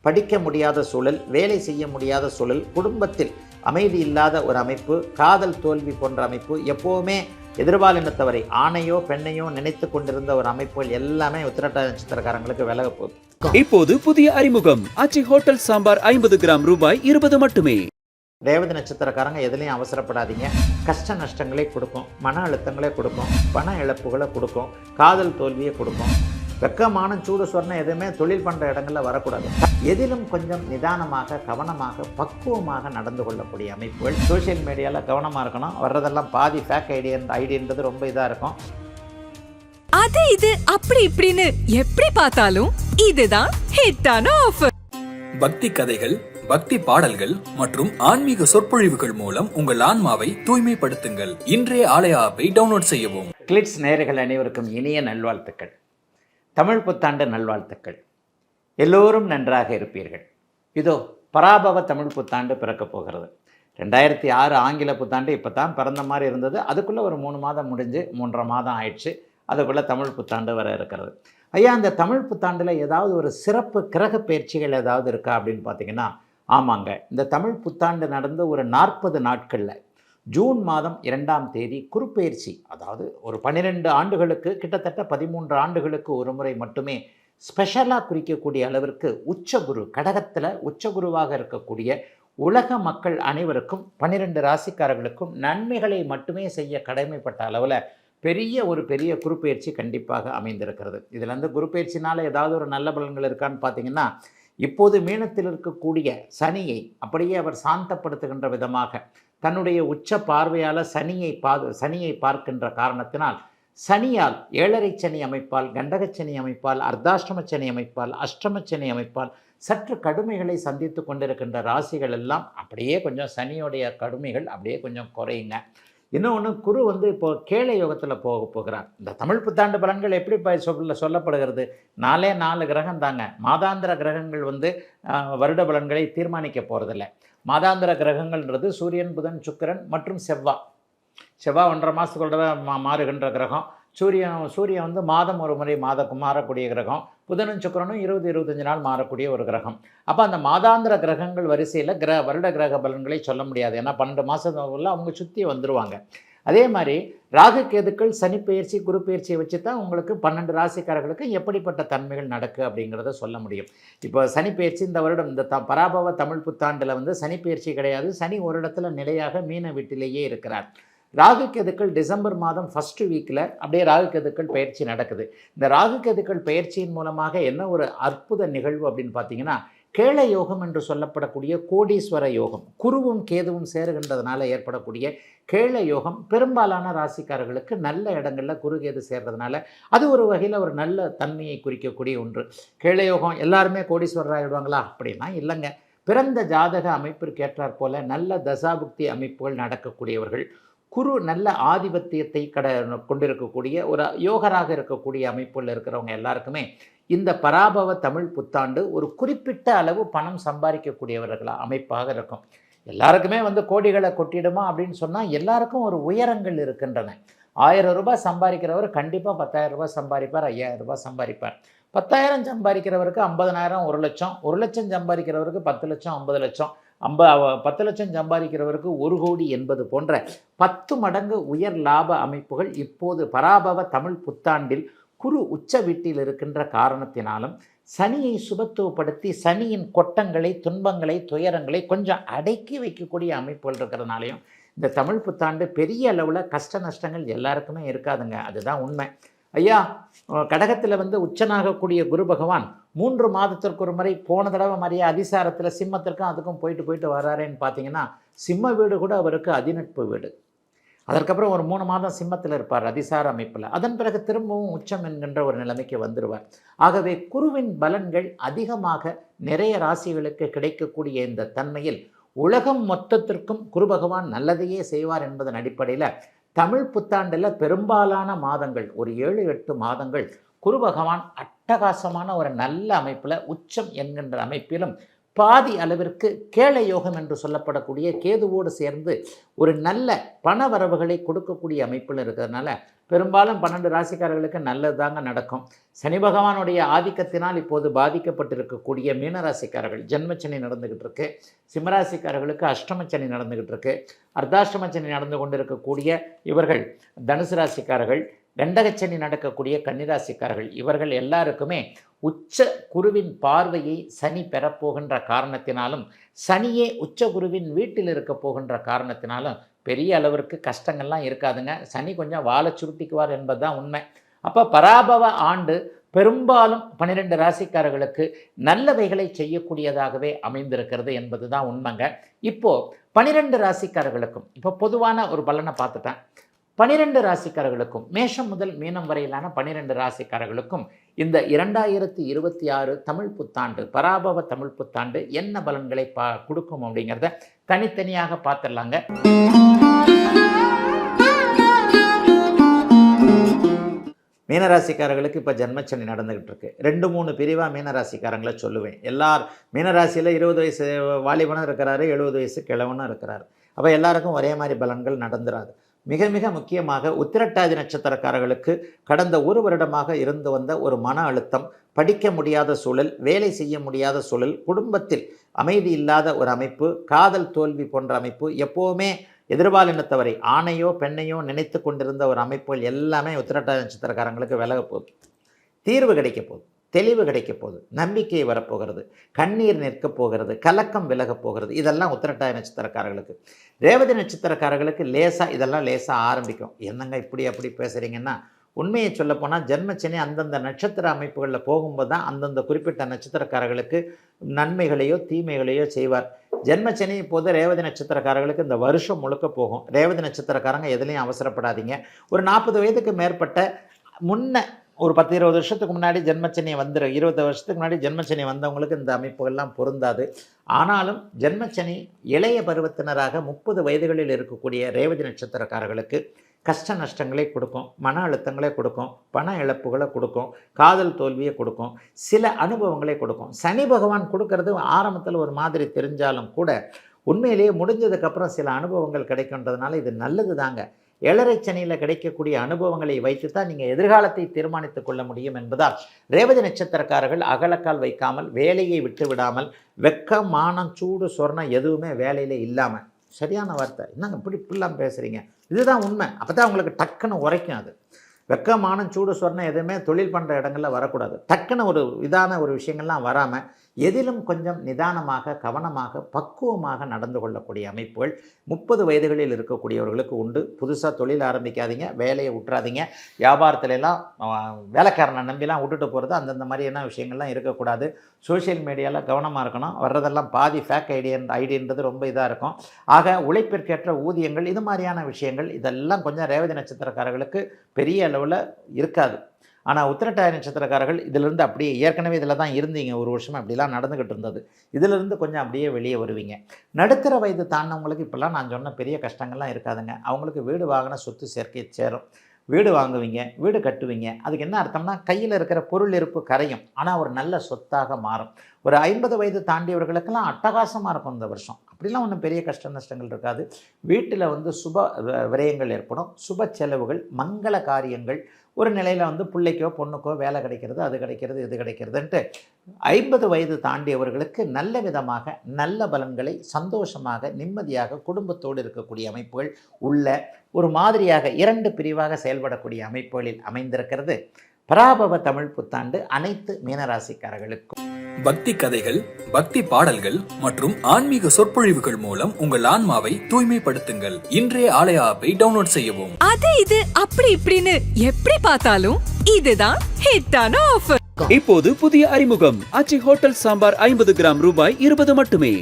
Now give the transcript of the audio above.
படிக்க முடியாத சூழல், வேலை செய்ய முடியாத சூழல், குடும்பத்தில் அமைதி இல்லாத ஒரு அமைப்பு, காதல் தோல்வி போன்ற அமைப்பு, எப்போவுமே எதிர்பாலினத்தவரை ஆணையோ பெண்ணையோ நினைத்து கொண்டிருந்த ஒரு அமைப்புகள் எல்லாமே உத்திரட்டாதி நட்சத்திரக்காரங்களுக்கு விலக போகுது. இப்போது புதிய அறிமுகம் ஆச்சி ஹோட்டல் சாம்பார் 50 கிராம் ரூபாய் 20 மட்டுமே. ரேவதி நட்சத்திரக்காரங்க எதுலையும் அவசரப்படாதீங்க. கஷ்ட நஷ்டங்களே கொடுக்கும், மன அழுத்தங்களே கொடுக்கும், பண இழப்புகளை கொடுக்கும், காதல் தோல்வியை கொடுக்கும். வெக்கமான சூடு சொன்ன எதுவுமே தொழில் பண்ணுற இடங்களில் வரக்கூடாது. எதிலும் கொஞ்சம் நிதானமாக, கவனமாக, பக்குவமாக நடந்து கொள்ளக்கூடிய அமைப்புகள். சோசியல் மீடியாவில் கவனமாக இருக்கணும். வர்றதெல்லாம் பாதி ஃபேக் ஐடின்றது ரொம்ப இதாக இருக்கும். அது இது அப்படி இப்படின்னு எப்படி பார்த்தாலும் இதுதான் ஹிட்டான ஆஃபர். பக்தி கதைகள், பக்தி பாடல்கள் மற்றும் ஆன்மீக சொற்பொழிவுகள் மூலம் உங்கள் ஆன்மாவை தூய்மைப்படுத்துங்கள். இன்றைய ஆலய ஆப்பை டவுன்லோட் செய்யவும். கிளிட்ஸ் நேயர்கள் அனைவருக்கும் இனிய நல்வாழ்த்துக்கள். தமிழ் புத்தாண்டு நல்வாழ்த்துக்கள். எல்லோரும் நன்றாக இருப்பீர்கள். இதோ பராபவ தமிழ் புத்தாண்டு பிறக்கப் போகிறது. 2006 ஆங்கில புத்தாண்டு இப்போ தான் பிறந்த மாதிரி இருந்தது. அதுக்குள்ளே ஒரு 3 மாதம் முடிஞ்சு 3.5 மாதம் ஆயிடுச்சு. அதுக்குள்ளே தமிழ் புத்தாண்டு வர இருக்கிறது. ஐயா, இந்த தமிழ் புத்தாண்டில் ஏதாவது ஒரு சிறப்பு கிரக பயிற்சிகள் ஏதாவது இருக்கா அப்படின்னு பார்த்தீங்கன்னா, ஆமாங்க. இந்த தமிழ் புத்தாண்டு நடந்து ஒரு 40 நாட்களில் ஜூன் மாதம் 2ஆம் தேதி குருப்பெயர்ச்சி, அதாவது ஒரு 12 ஆண்டுகளுக்கு கிட்டத்தட்ட 13 ஆண்டுகளுக்கு ஒரு முறை மட்டுமே ஸ்பெஷலாக குறிக்கக்கூடிய அளவிற்கு உச்சகுரு, கடகத்தில் உச்சகுருவாக இருக்கக்கூடிய உலக மக்கள் அனைவருக்கும் 12 ராசிக்காரர்களுக்கும் நன்மைகளை மட்டுமே செய்ய கடமைப்பட்ட அளவில் பெரிய குருப்பெயர்ச்சி கண்டிப்பாக அமைந்திருக்கிறது. இதில் வந்து குருப்பெயர்ச்சினால் ஏதாவது ஒரு நல்ல பலன்கள் இருக்கான்னு பார்த்தீங்கன்னா, இப்போது மீனத்தில் இருக்கக்கூடிய சனியை அப்படியே அவர் சாந்தப்படுத்துகின்ற விதமாக தன்னுடைய உச்ச பார்வையால் சனியை பார்க்கின்ற காரணத்தினால் சனியால் 7.5 சனி அமைப்பால், கண்டகச்சனி அமைப்பால், அர்த்தாஷ்டம சனி அமைப்பால், அஷ்டமச்சனி அமைப்பால் சற்று கடுமைகளை சந்தித்து கொண்டிருக்கின்ற ராசிகள் எல்லாம் அப்படியே கொஞ்சம் சனியோடைய கடுமைகள் அப்படியே கொஞ்சம் குறையுங்க. இன்னொன்று, குரு வந்து இப்போது கேளை யோகத்தில் போகிறார். இந்த தமிழ் புத்தாண்டு பலன்கள் எப்படி சொல்லப்படுகிறது? 4 கிரகம் தாங்க. மாதாந்திர கிரகங்கள் வந்து வருட பலன்களை தீர்மானிக்க போகிறதில்ல. மாதாந்திர கிரகங்கள்ன்றது சூரியன், புதன், சுக்கிரன் மற்றும் செவ்வாய் 1.5 மாதத்துக்குள்ள மாறுகின்ற கிரகம். சூரியன் வந்து மாதம் ஒரு முறை மாறக்கூடிய கிரகம். புதனும் சுக்கிரனும் 20-25 நாள் மாறக்கூடிய ஒரு கிரகம். அப்போ அந்த மாதாந்திர கிரகங்கள் வரிசையில் வருட கிரக பலன்களை சொல்ல முடியாது. ஏன்னா 12 மாதத்துக்குள்ள அவங்க சுற்றி வந்துடுவாங்க. அதே மாதிரி ராகு கேதுக்கள் சனி பெயர்ச்சி, குரு பெயர்ச்சியை வச்சு தான் உங்களுக்கு 12 ராசிக்காரர்களுக்கு எப்படிப்பட்ட தன்மைகள் நடக்கு அப்படிங்கிறத சொல்ல முடியும். இப்போ சனி பெயர்ச்சி இந்த வருடம் இந்த பராபவ தமிழ் புத்தாண்டில் வந்து சனி பெயர்ச்சி கிடையாது. சனி ஒரு இடத்துல நிலையாக மீன வீட்டிலேயே இருக்கிறார். ராகு கேதுக்கள் டிசம்பர் மாதம் ஃபஸ்ட்டு வீக்கில் அப்படியே ராகு கேதுக்கள் பயிற்சி நடக்குது. இந்த ராகு கேதுக்கள் பயிற்சியின் மூலமாக என்ன ஒரு அற்புத நிகழ்வு அப்படின்னு பார்த்தீங்கன்னா, கேள யோகம் என்று சொல்லப்படக்கூடிய கோடீஸ்வர யோகம், குருவும் கேதுவும் சேருகின்றதுனால ஏற்படக்கூடிய கேள யோகம் பெரும்பாலான ராசிக்காரர்களுக்கு நல்ல இடங்களில் குரு கேது சேர்றதுனால அது ஒரு வகையில் ஒரு நல்ல தன்மையை குறிக்கக்கூடிய ஒன்று. கேள யோகம் எல்லாருமே கோடீஸ்வரர் ஆகிடுவாங்களா அப்படின்னா இல்லைங்க. பிறந்த ஜாதக அமைப்பிற்கு ஏற்றாற் போல நல்ல தசாபுக்தி அமைப்புகள் நடக்கக்கூடியவர்கள், குரு நல்ல ஆதிபத்தியத்தை கொண்டிருக்கக்கூடிய ஒரு யோகராக இருக்கக்கூடிய அமைப்புகள் இருக்கிறவங்க எல்லாருக்குமே இந்த பராபவ தமிழ் புத்தாண்டு ஒரு குறிப்பிட்ட அளவு பணம் சம்பாதிக்கக்கூடியவர்களாக அமைப்பாக இருக்கும். எல்லாருக்குமே வந்து கோடிகளை கொட்டிடுமா அப்படின்னு சொன்னால் எல்லாருக்கும் ஒரு உயரங்கள் இருக்கின்றன. 1000 ரூபாய் சம்பாதிக்கிறவர் கண்டிப்பாக 10,000 ரூபாய் சம்பாதிப்பார், 5000 ரூபாய் சம்பாதிப்பார். 10,000 சம்பாதிக்கிறவருக்கு 50,000, 1 லட்சம், 1 லட்சம் சம்பாதிக்கிறவருக்கு 10 லட்சம், 50 லட்சம், 10 லட்சம் சம்பாதிக்கிறவருக்கு 1 கோடி என்பது போன்ற 10 மடங்கு உயர் லாப அமைப்புகள் இப்போது பராபவ தமிழ் புத்தாண்டில் குரு உச்ச வீட்டில் இருக்கின்ற காரணத்தினாலும் சனியை சுபத்துவப்படுத்தி சனியின் கொட்டங்களை, துன்பங்களை, துயரங்களை கொஞ்சம் அடக்கி வைக்கக்கூடிய அமைப்புகள் இருக்கிறதுனாலையும் இந்த தமிழ் புத்தாண்டு பெரிய அளவில் கஷ்ட நஷ்டங்கள் எல்லாருக்குமே இருக்காதுங்க. அதுதான் உண்மை. ஐயா, கடகத்தில் வந்து உச்சனாகக்கூடிய குரு பகவான் 3 மாதத்திற்கு ஒரு முறை போன தடவை மாதிரியே அதிசாரத்தில் சிம்மத்திற்கும் அதுக்கும் போயிட்டு வர்றாருன்னு பார்த்தீங்கன்னா, சிம்ம வீடு கூட அவருக்கு அதிநட்பு வீடு. அதற்கப்புறம் ஒரு 3 மாதம் சிம்மத்தில் இருப்பார் அதிசார அமைப்பில். அதன் பிறகு திரும்பவும் உச்சம் என்கின்ற ஒரு நிலைமைக்கு வந்துடுவார். ஆகவே குருவின் பலன்கள் அதிகமாக நிறைய ராசிகளுக்கு கிடைக்கக்கூடிய இந்த தன்மையில் உலகம் மொத்தத்திற்கும் குரு பகவான் நல்லதையே செய்வார் என்பதன் அடிப்படையில் தமிழ் புத்தாண்டில் பெரும்பாலான மாதங்கள் ஒரு 7-8 மாதங்கள் குரு பகவான் அட்டகாசமான ஒரு நல்ல அமைப்பில் உச்சம் என்கின்ற அமைப்பிலும் பாதி அளவிற்கு கேள யோகம் என்று சொல்லப்படக்கூடிய கேதுவோடு சேர்ந்து ஒரு நல்ல பண வரவுகளை கொடுக்கக்கூடிய அமைப்பில் இருக்கிறதுனால பெரும்பாலும் 12 ராசிக்காரர்களுக்கு நல்லது தாங்க நடக்கும். சனி பகவானுடைய ஆதிக்கத்தினால் இப்போது பாதிக்கப்பட்டிருக்கக்கூடிய மீனராசிக்காரர்கள் ஜென்மச்சனி நடந்துக்கிட்டு இருக்கு. சிம்மராசிக்காரர்களுக்கு அஷ்டமச்சனி நடந்துக்கிட்டு இருக்கு. அர்த்தாஷ்டமச்சனி நடந்து கொண்டிருக்கக்கூடிய இவர்கள் தனுசு ராசிக்காரர்கள், கண்டகச்சனி நடக்கக்கூடிய கன்னிராசிக்காரர்கள் இவர்கள் எல்லாருக்குமே உச்ச குருவின் பார்வையை சனி பெறப்போகின்ற காரணத்தினாலும் சனியே உச்ச குருவின் வீட்டில் இருக்க போகின்ற காரணத்தினாலும் பெரிய அளவிற்கு கஷ்டங்கள்லாம் இருக்காதுங்க. சனி கொஞ்சம் வாழை சுருட்டிக்குவார் என்பது தான் உண்மை. அப்போ பராபவ ஆண்டு பெரும்பாலும் 12 ராசிக்காரர்களுக்கு நல்லவைகளை செய்யக்கூடியதாகவே அமைந்திருக்கிறது என்பது தான் உண்மைங்க. இப்போது 12 ராசிக்காரர்களுக்கும் இப்போ பொதுவான ஒரு பலனை பார்த்துட்டேன். 12 ராசிக்காரர்களுக்கும் மேஷம் முதல் மீனம் வரையிலான 12 ராசிக்காரர்களுக்கும் இந்த 2026 தமிழ் புத்தாண்டு பராபவ தமிழ் புத்தாண்டு என்ன பலன்களை கொடுக்கும் அப்படிங்கிறத தனித்தனியாக பார்த்துடலாங்க. மீனராசிக்காரர்களுக்கு இப்போ ஜென்மச்சனி நடந்துக்கிட்டு இருக்கு. 2-3 பிரிவாக மீனராசிக்காரங்களை சொல்லுவேன். மீனராசியில் 20 வயசு வாலிபனும் இருக்கிறாரு, 70 வயசு கிழவனும் இருக்கிறாரு. அப்போ எல்லாருக்கும் ஒரே மாதிரி பலன்கள் நடந்துராது. மிக மிக முக்கியமாக உத்திரட்டாதி நட்சத்திரக்காரர்களுக்கு கடந்த 1 வருடமாக இருந்து வந்த ஒரு மன அழுத்தம், படிக்க முடியாத சூழல், வேலை செய்ய முடியாத சூழல், குடும்பத்தில் அமைதி இல்லாத ஒரு அமைப்பு, காதல் தோல்வி போன்ற அமைப்பு, எப்போவுமே எதிர்பாலினத்தவரை ஆணையோ பெண்ணையோ நினைத்து கொண்டிருந்த ஒரு அமைப்புகள் எல்லாமே உத்திரட்டாதி நட்சத்திரக்காரங்களுக்கு விலக போகுது. தீர்வு கிடைக்க போகுது, தெளிவு கிடைக்க போகுது, நம்பிக்கை வரப்போகிறது, கண்ணீர் நிற்கப் போகிறது, கலக்கம் விலகப் போகிறது. இதெல்லாம் உத்திரட்டாதி நட்சத்திரக்காரர்களுக்கு. ரேவதி நட்சத்திரக்காரர்களுக்கு இதெல்லாம் லேசாக ஆரம்பிக்கும். என்னங்க இப்படி அப்படி பேசுகிறீங்கன்னா, உண்மையை சொல்லப்போனால் ஜென்மச்சனி அந்தந்த நட்சத்திர அமைப்புகளில் போகும்போது தான் அந்தந்த குறிப்பிட்ட நட்சத்திரக்காரர்களுக்கு நன்மைகளையோ தீமைகளையோ செய்வார். ஜென்மச்சனி இப்போது ரேவதி நட்சத்திரக்காரர்களுக்கு இந்த வருஷம் முழுக்க போகும். ரேவதி நட்சத்திரக்காரங்க எதுலேயும் அவசரப்படாதீங்க. ஒரு 40 வயதுக்கு மேற்பட்ட ஒரு 10-20 வருஷத்துக்கு முன்னாடி ஜென்மச்சனி 20 வருஷத்துக்கு முன்னாடி ஜென்மச்சனி வந்தவங்களுக்கு இந்த அமைப்புகள்லாம் பொருந்தாது. ஆனாலும் ஜென்மச்சனி இளைய பருவத்தினராக 30 வயதுகளில் இருக்கக்கூடிய ரேவதி நட்சத்திரக்காரர்களுக்கு கஷ்ட நஷ்டங்களை கொடுக்கும், மன அழுத்தங்களை கொடுக்கும், பண இழப்புகளை கொடுக்கும், காதல் தோல்வியை கொடுக்கும், சில அனுபவங்களை கொடுக்கும். சனி பகவான் கொடுக்கறது ஆரம்பத்தில் ஒரு மாதிரி தெரிஞ்சாலும் கூட உண்மையிலேயே முடிஞ்சதுக்கப்புறம் சில அனுபவங்கள் கிடைக்கின்றதுனால இது நல்லது தாங்க. 7.5 சனியில் கிடைக்கக்கூடிய அனுபவங்களை வைத்து தான் நீங்கள் எதிர்காலத்தை தீர்மானித்துக் கொள்ள முடியும் என்பதால் ரேவதி நட்சத்திரக்காரர்கள் அகலக்கால் வைக்காமல், வேலையை விட்டு விடாமல், வெக்கம், மானம், சூடு, சொர்ணம் எதுவுமே வேலையில் இல்லாமல், சரியான வார்த்தை, என்னங்க இப்படிலாம் பேசுகிறீங்க, இதுதான் உண்மை. அப்போ தான் உங்களுக்கு டக்குன்னு உரைக்கும். அது வெக்கமான சூடு சொர்ணம் எதுவுமே தொழில் பண்ணுற இடங்களில் வரக்கூடாது. டக்குன்னு ஒரு இதான ஒரு விஷயங்கள்லாம் வராமல் எதிலும் கொஞ்சம் நிதானமாக, கவனமாக, பக்குவமாக நடந்து கொள்ளக்கூடிய அமைப்புகள் 30 வயதுகளில் இருக்கக்கூடியவர்களுக்கு உண்டு. புதுசாக தொழில் ஆரம்பிக்காதீங்க, வேலையை விட்டுறாதீங்க. வியாபாரத்துலலாம் வேலைக்காரனை நம்பிலாம் விட்டுட்டு போகிறது, அந்தந்த மாதிரியான விஷயங்கள்லாம் இருக்கக்கூடாது. சோஷியல் மீடியாவில் கவனமாக இருக்கணும். வர்றதெல்லாம் பாதி ஃபேக் ஐடின்றது ரொம்ப இதாக இருக்கும். ஆக உழைப்பிற்கேற்ற ஊதியங்கள், இது மாதிரியான விஷயங்கள் இதெல்லாம் கொஞ்சம் ரேவதி நட்சத்திரக்காரர்களுக்கு பெரிய அளவில் இருக்காது. ஆனால் உத்திரட்டாதி நட்சத்திரக்காரர்கள் இதிலிருந்து அப்படியே ஏற்கனவே இதில் தான் இருந்தீங்க, 1 வருஷமாக அப்படிலாம் நடந்துக்கிட்டு இருந்தது, இதிலிருந்து கொஞ்சம் அப்படியே வெளியே வருவீங்க. நடுத்தர வயது தாண்டவங்களுக்கு இப்போல்லாம் நான் சொன்ன பெரிய கஷ்டங்கள்லாம் இருக்காதுங்க. அவங்களுக்கு வீடு வாங்கின சொத்து சேர்க்கை சேரும், வீடு வாங்குவீங்க, வீடு கட்டுவீங்க. அதுக்கு என்ன அர்த்தம்னா கையில் இருக்கிற பொருள் இருப்பு கரையும், ஆனால் ஒரு நல்ல சொத்தாக மாறும். ஒரு 50 வயது தாண்டியவர்களுக்கெல்லாம் அட்டகாசமாக இருக்கும் இந்த வருஷம். அப்படிலாம் ஒன்றும் பெரிய கஷ்ட நஷ்டங்கள் இருக்காது. வீட்டில் சுப விரயங்கள் ஏற்படும், சுப செலவுகள், மங்கள காரியங்கள், ஒரு நிலையில் பிள்ளைக்கோ பொண்ணுக்கோ வேலை கிடைக்கிறது, அது கிடைக்கிறது, இது கிடைக்கிறதுன்ட்டு 50 வயது தாண்டியவர்களுக்கு நல்ல விதமாக நல்ல பலன்களை சந்தோஷமாக நிம்மதியாக குடும்பத்தோடு இருக்கக்கூடிய அமைப்புகள் உள்ள ஒரு மாதிரியாக 2 பிரிவாக செயல்படக்கூடிய அமைப்புகளில் அமைந்திருக்கிறது பராபவ தமிழ் புத்தாண்டு அனைத்து மீனராசிக்காரர்களுக்கும். பக்தி கதைகள், பக்தி பாடல்கள் மற்றும் ஆன்மீக சொற்பொழிவுகள் மூலம் உங்கள் ஆன்மாவை தூய்மைப்படுத்துங்கள். இன்றைய ஆலய ஆப்பை டவுன்லோட் செய்யவும். அது இது அப்படி இப்படின்னு எப்படி பார்த்தாலும் இதுதான் ஹிட்டான ஆஃபர். இப்போது புதிய அறிமுகம் ஆச்சி ஹோட்டல் சாம்பார் 50 கிராம் ரூபாய் 20 மட்டுமே.